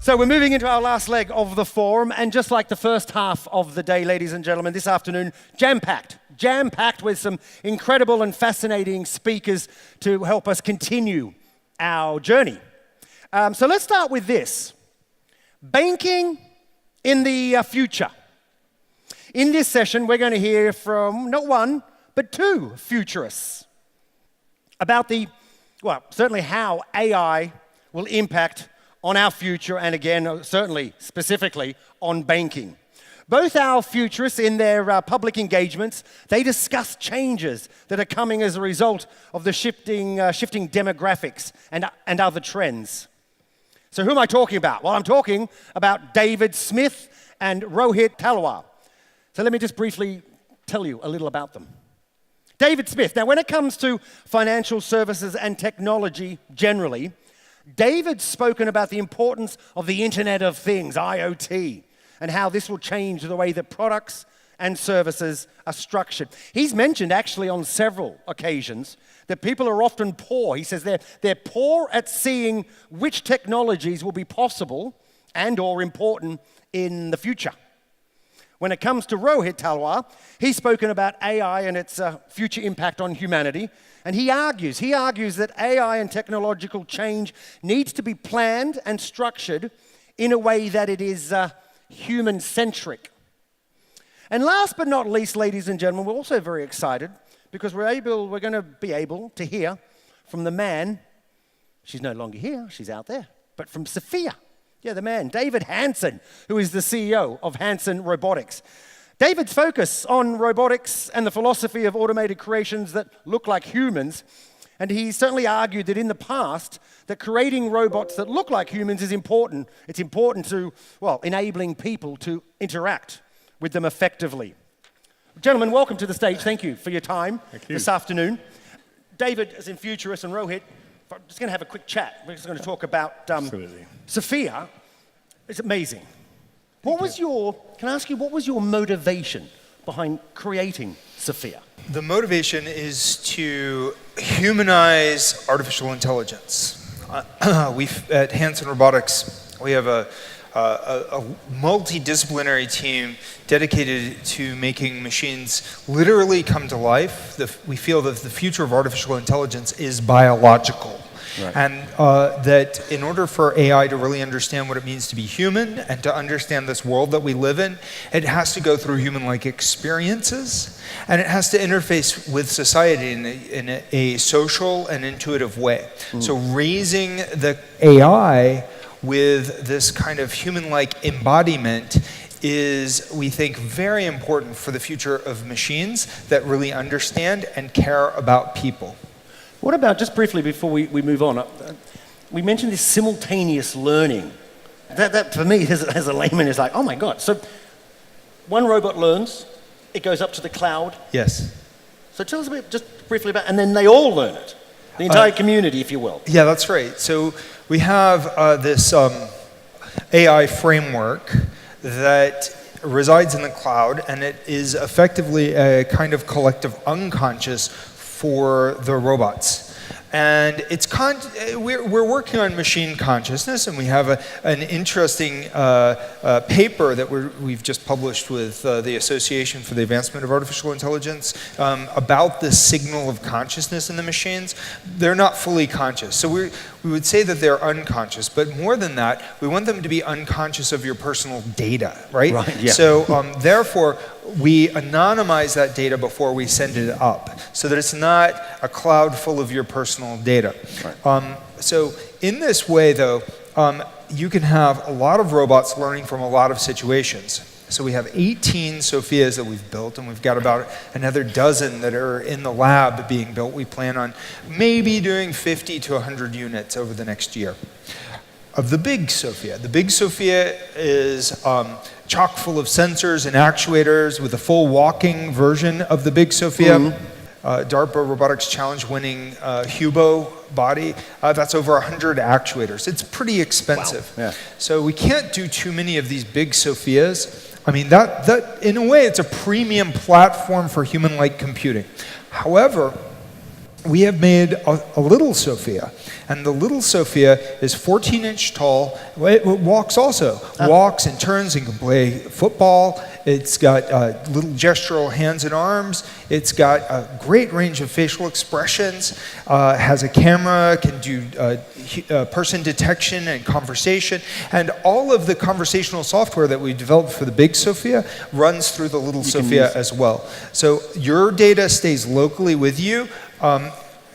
So we're moving into our last leg of the forum, and just like the first half of the day, ladies and gentlemen, this afternoon, jam-packed with some incredible and fascinating speakers to help us continue our journey. So let's start with this. Banking in the future. In this session, we're going to hear from not one, but two futurists about certainly how AI will impact on our future, and again, certainly, specifically, on banking. Both our futurists, in their public engagements, they discuss changes that are coming as a result of the shifting demographics and other trends. So who am I talking about? Well, I'm talking about David Smith and Rohit Talwar. So let me just briefly tell you a little about them. David Smith. Now, when it comes to financial services and technology generally, David's spoken about the importance of the Internet of Things, IoT, and how this will change the way that products and services are structured. He's mentioned actually on several occasions that people are often poor. He says they're poor at seeing which technologies will be possible and or important in the future. When it comes to Rohit Talwar, he's spoken about AI and its future impact on humanity. And he argues that AI and technological change needs to be planned and structured in a way that it is human-centric. And last but not least, ladies and gentlemen, we're also very excited because we're going to be able to hear from the man. She's no longer here, she's out there, but from Sophia. Yeah, the man, David Hanson, who is the CEO of Hanson Robotics. David's focus on robotics and the philosophy of automated creations that look like humans, and he certainly argued that in the past, that creating robots that look like humans is important. It's important to, enabling people to interact with them effectively. Gentlemen, welcome to the stage. Thank you for your time this afternoon. David, as in futurist, and Rohit, I'm just going to have a quick chat. We're just going to talk about Sophia. It's amazing. Can I ask you, what was your motivation behind creating Sophia? The motivation is to humanize artificial intelligence. At Hanson Robotics, we have a multidisciplinary team dedicated to making machines literally come to life. We feel that the future of artificial intelligence is biological. Right. And that in order for AI to really understand what it means to be human and to understand this world that we live in, it has to go through human-like experiences, and it has to interface with society in a social and intuitive way. So raising the AI with this kind of human-like embodiment is, we think, very important for the future of machines that really understand and care about people. What about, just briefly before we move on, we mentioned this simultaneous learning. That for me, as a layman, is like, oh my God. So one robot learns, it goes up to the cloud. Yes. So tell us a bit, just briefly about, and then they all learn it. The entire community, if you will. Yeah, that's right. So we have this AI framework that resides in the cloud, and it is effectively a kind of collective unconscious for the robots. And we're working on machine consciousness, and we have an interesting paper that we've just published with the Association for the Advancement of Artificial Intelligence about the signal of consciousness in the machines. They're not fully conscious. So we would say that they're unconscious, but more than that, we want them to be unconscious of your personal data, right? Right, yeah. So therefore, we anonymize that data before we send it up, so that it's not a cloud full of your personal data. Right. So in this way, though, you can have a lot of robots learning from a lot of situations. So we have 18 Sophias that we've built, and we've got about another dozen that are in the lab being built. We plan on maybe doing 50 to 100 units over the next year. Of the big Sophia. The big Sophia is chock full of sensors and actuators with a full walking version of the big Sophia. DARPA Robotics Challenge winning Hubo body, that's over 100 actuators. It's pretty expensive. Wow. Yeah. So we can't do too many of these big Sophias. I mean, that in a way, it's a premium platform for human-like computing. However, we have made a little Sophia. And the little Sophia is 14-inch tall. It walks also. Walks and turns and can play football. It's got little gestural hands and arms. It's got a great range of facial expressions. Has a camera, can do person detection and conversation. And all of the conversational software that we developed for the big Sophia runs through the little Sophia as well. So your data stays locally with you,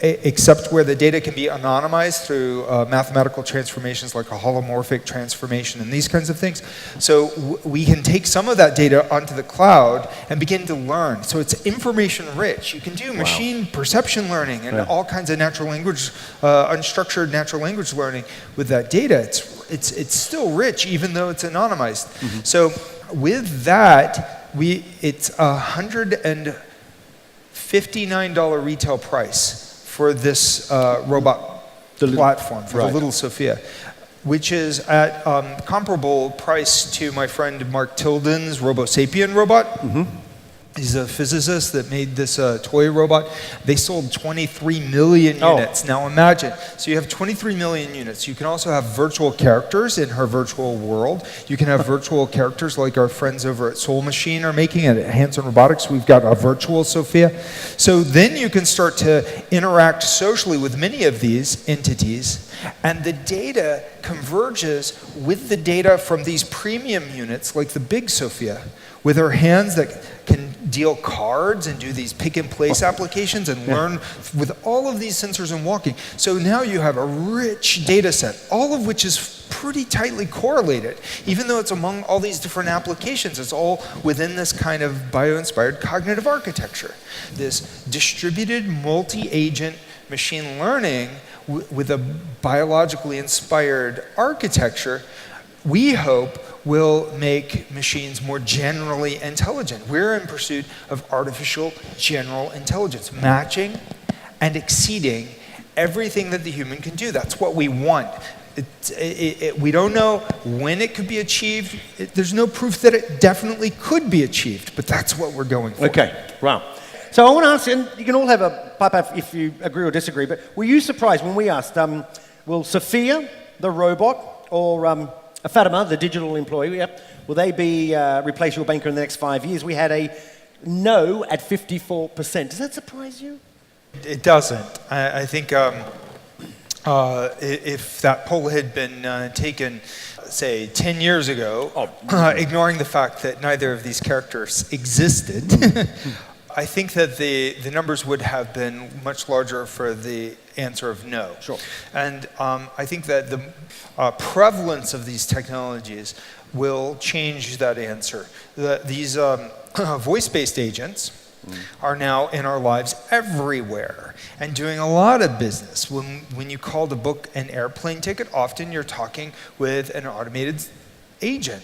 except where the data can be anonymized through mathematical transformations like a holomorphic transformation and these kinds of things. So we can take some of that data onto the cloud and begin to learn. So it's information rich. You can do machine perception learning and all kinds of natural language, unstructured natural language learning with that data. It's still rich even though it's anonymized. So with that, it's $159 retail price for this robot platform, for the little Sophia, which is at comparable price to my friend Mark Tilden's RoboSapien robot. He's a physicist that made this toy robot. They sold 23 million units. Now imagine, so you have 23 million units. You can also have virtual characters in her virtual world. You can have virtual characters like our friends over at Soul Machine are making. At Hanson Robotics, we've got a virtual Sophia. So then you can start to interact socially with many of these entities, and the data converges with the data from these premium units like the big Sophia, with her hands that can deal cards and do these pick-and-place applications and learn with all of these sensors and walking. So now you have a rich data set, all of which is pretty tightly correlated. Even though it's among all these different applications, it's all within this kind of bio-inspired cognitive architecture. This distributed multi-agent machine learning with a biologically inspired architecture, we hope will make machines more generally intelligent. We're in pursuit of artificial general intelligence, matching and exceeding everything that the human can do. That's what we want. We don't know when it could be achieved. There's no proof that it definitely could be achieved, but that's what we're going for. Okay, wow. So I want to ask, and you can all have a pipe up if you agree or disagree, but were you surprised when we asked, will Sophia, the robot, or Fatima, the digital employee, will they be replace your banker in the next 5 years? We had a no at 54%. Does that surprise you? It doesn't. I think if that poll had been taken, say, 10 years ago, ignoring the fact that neither of these characters existed, I think that the numbers would have been much larger for the answer of no. Sure. And I think that the prevalence of these technologies will change that answer. These voice-based agents are now in our lives everywhere and doing a lot of business. When you call to book an airplane ticket, often you're talking with an automated agent.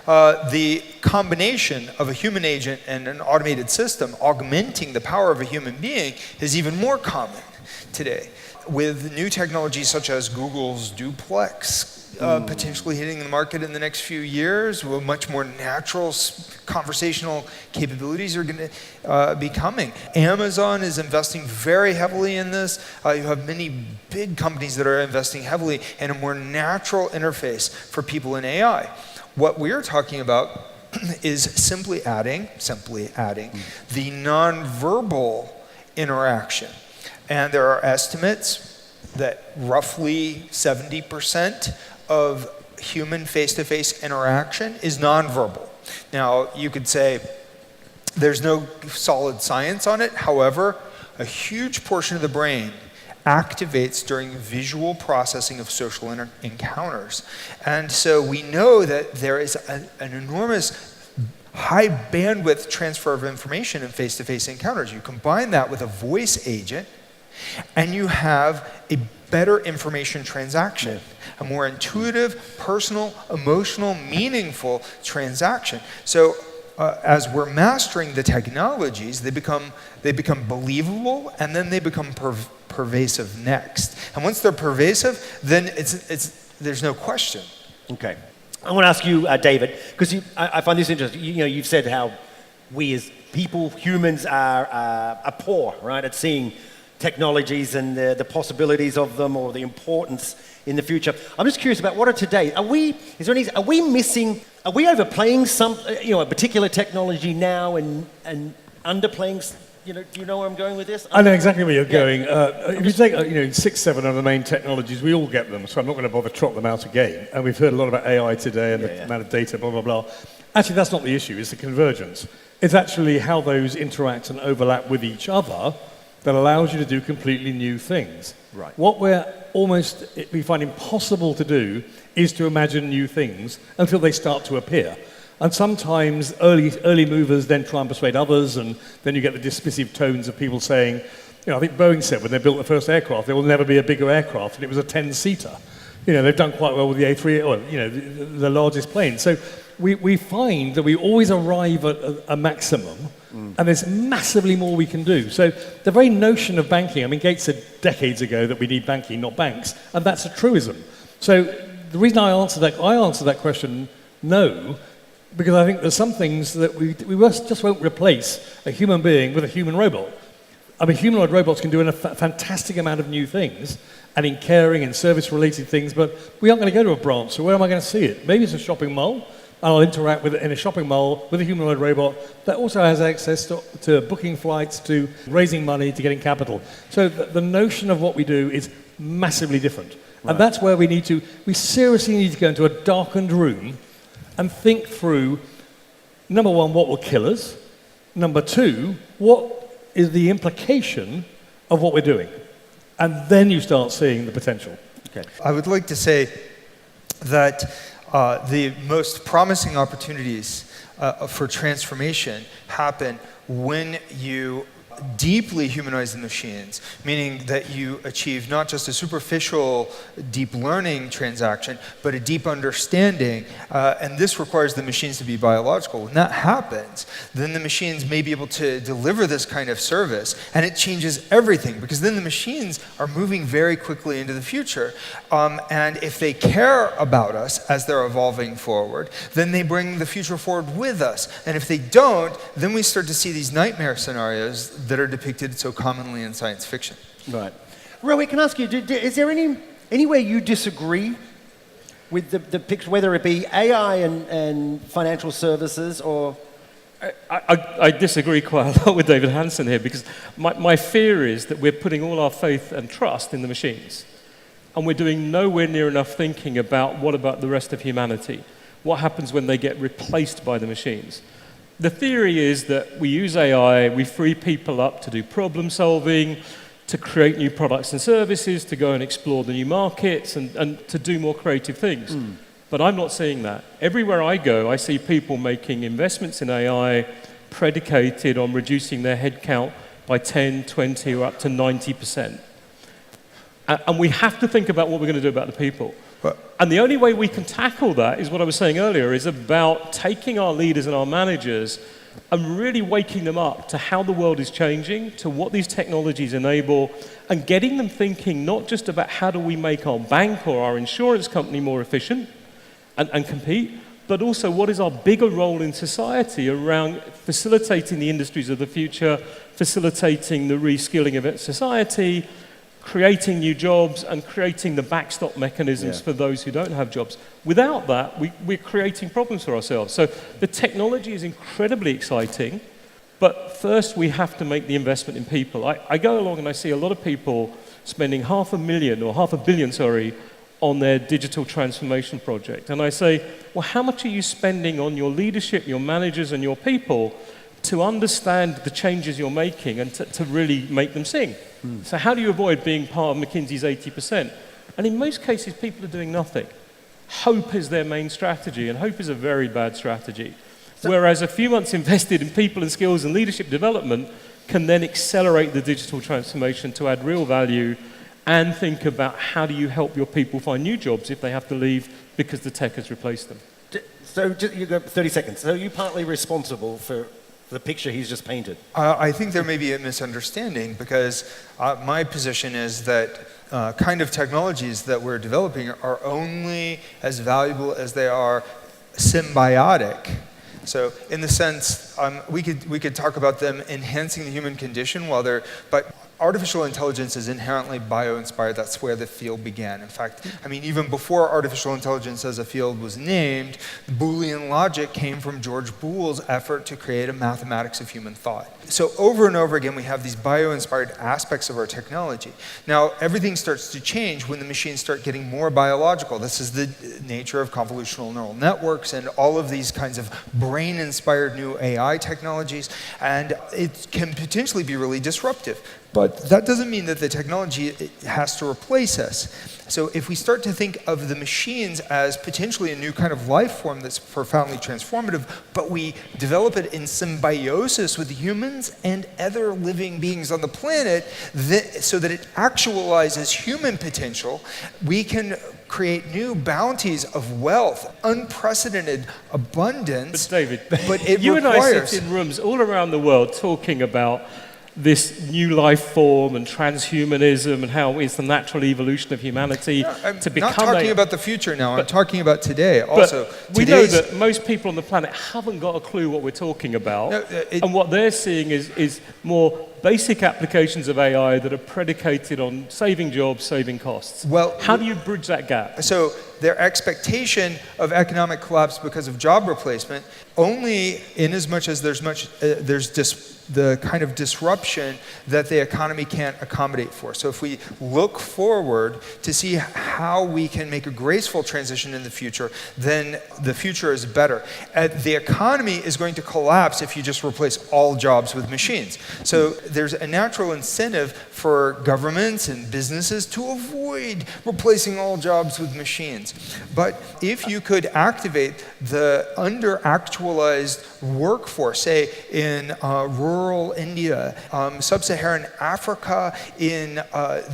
The combination of a human agent and an automated system augmenting the power of a human being is even more common today. With new technologies such as Google's Duplex potentially hitting the market in the next few years, with much more natural conversational capabilities are going to be coming. Amazon is investing very heavily in this. You have many big companies that are investing heavily in a more natural interface for people in AI. What we're talking about is simply adding the nonverbal interaction. And there are estimates that roughly 70% of human face-to-face interaction is nonverbal. Now, you could say there's no solid science on it. However, a huge portion of the brain activates during visual processing of social encounters. And so we know that there is an enormous high bandwidth transfer of information in face-to-face encounters. You combine that with a voice agent, and you have a better information transaction, a more intuitive, personal, emotional, meaningful transaction. So as we're mastering the technologies, they become believable, and then they become pervasive next. And once they're pervasive, then there's no question. Okay. I want to ask you, David, because I find this interesting. You've said how we as people, humans, are poor, right, at seeing technologies and the possibilities of them or the importance in the future. I'm just curious about what are today. Are we missing, are we overplaying a particular technology now and underplaying, do you know where I'm going with this? I know exactly where you're going. If you take, 6, 7 of the main technologies, we all get them, so I'm not going to bother trot them out again. And we've heard a lot about AI today and the amount of data, blah, blah, blah. Actually, that's not the issue, it's the convergence. It's actually how those interact and overlap with each other that allows you to do completely new things. Right. What we find impossible to do is to imagine new things until they start to appear. And sometimes early movers then try and persuade others, and then you get the dismissive tones of people saying, I think Boeing said when they built the first aircraft, there will never be a bigger aircraft, and it was a 10-seater. They've done quite well with the A3, or, the largest plane. So we find that we always arrive at a maximum, and there's massively more we can do. So the very notion of banking, Gates said decades ago that we need banking, not banks, and that's a truism. So the reason I answer that question, no, because I think there's some things that we just won't replace a human being with a human robot. Humanoid robots can do a fantastic amount of new things, and in caring and service-related things, but we aren't going to go to a branch, so where am I going to see it? Maybe it's a shopping mall, and I'll interact with it in a shopping mall with a humanoid robot that also has access to booking flights, to raising money, to getting capital. So the notion of what we do is massively different. Right. And that's where we seriously need to go into a darkened room and think through, number one, what will kill us? Number two, what is the implication of what we're doing? And then you start seeing the potential. Okay. I would like to say that the most promising opportunities for transformation happen when you deeply humanize the machines, meaning that you achieve not just a superficial deep learning transaction, but a deep understanding, and this requires the machines to be biological. When that happens, then the machines may be able to deliver this kind of service, and it changes everything, because then the machines are moving very quickly into the future, and if they care about us as they're evolving forward, then they bring the future forward with us, and if they don't, then we start to see these nightmare scenarios that are depicted so commonly in science fiction. Right. Rohit, can I ask you, is there any way you disagree with the picture, whether it be AI and financial services or... I disagree quite a lot with David Hanson here, because my fear is that we're putting all our faith and trust in the machines, and we're doing nowhere near enough thinking about what about the rest of humanity? What happens when they get replaced by the machines? The theory is that we use AI, we free people up to do problem solving, to create new products and services, to go and explore the new markets, and to do more creative things. But I'm not seeing that. Everywhere I go, I see people making investments in AI predicated on reducing their headcount by 10, 20, or up to 90%. And we have to think about what we're going to do about the people. And the only way we can tackle that is what I was saying earlier, is about taking our leaders and our managers and really waking them up to how the world is changing, to what these technologies enable, and getting them thinking not just about how do we make our bank or our insurance company more efficient and compete, but also what is our bigger role in society around facilitating the industries of the future, facilitating the reskilling of society, creating new jobs, and creating the backstop mechanisms for those who don't have jobs. Without that, we're creating problems for ourselves. So the technology is incredibly exciting, but first we have to make the investment in people. I go along and I see a lot of people spending $500 million on their digital transformation project. And I say, well, how much are you spending on your leadership, your managers, and your people to understand the changes you're making and to really make them sing? So how do you avoid being part of McKinsey's 80%? And in most cases, people are doing nothing. Hope is their main strategy, and hope is a very bad strategy. Whereas a few months invested in people and skills and leadership development can then accelerate the digital transformation to add real value and think about how do you help your people find new jobs if they have to leave because the tech has replaced them. So you've got 30 seconds. So you're partly responsible for the picture he's just painted. I think there may be a misunderstanding, because my position is that kind of technologies that we're developing are only as valuable as they are symbiotic. So in the sense, we could talk about them enhancing the human condition but artificial intelligence is inherently bio-inspired. That's where the field began. In fact, I mean, even before artificial intelligence as a field was named, Boolean logic came from George Boole's effort to create a mathematics of human thought. So over and over again, we have these bio-inspired aspects of our technology. Now, everything starts to change when the machines start getting more biological. This is the nature of convolutional neural networks and all of these kinds of brain-inspired new AI technologies, and it can potentially be really disruptive. But that doesn't mean that the technology has to replace us. So if we start to think of the machines as potentially a new kind of life form that's profoundly transformative, but we develop it in symbiosis with humans and other living beings on the planet, so that it actualizes human potential, we can create new bounties of wealth, unprecedented abundance. But David, but it you requires... and I sit in rooms all around the world talking about this new life form and transhumanism and how it's the natural evolution of humanity to become I'm not talking about the future now. I'm talking about today. Also, we know that most people on the planet haven't got a clue what we're talking about, and what they're seeing is more basic applications of AI that are predicated on saving jobs, saving costs. Well, how do you bridge that gap? So their expectation of economic collapse because of job replacement only in as much as there's the kind of disruption that the economy can't accommodate for. So if we look forward to see how we can make a graceful transition in the future, then the future is better. The economy is going to collapse if you just replace all jobs with machines. So there's a natural incentive for governments and businesses to avoid replacing all jobs with machines. But if you could activate the under-actualized workforce, say in rural India, sub-Saharan Africa, in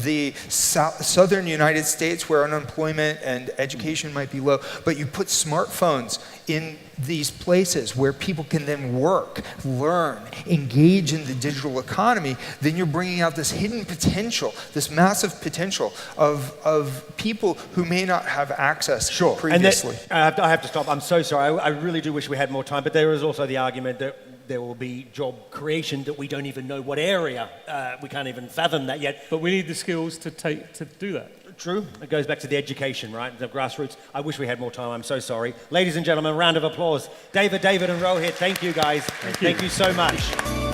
the southern United States where unemployment and education might be low, but you put smartphones in these places where people can then work, learn, engage in the digital economy, then you're bringing out this hidden potential, this massive potential of people who may not have access previously. And I have to stop. I'm so sorry. I really do wish we had more time, but there is also the argument that there will be job creation that we don't even know what area. We can't even fathom that yet. But we need the skills to do that. True. It goes back to the education, right? The grassroots. I wish we had more time. I'm so sorry. Ladies and gentlemen, a round of applause. David, and Rohit, thank you guys. Thank you so much.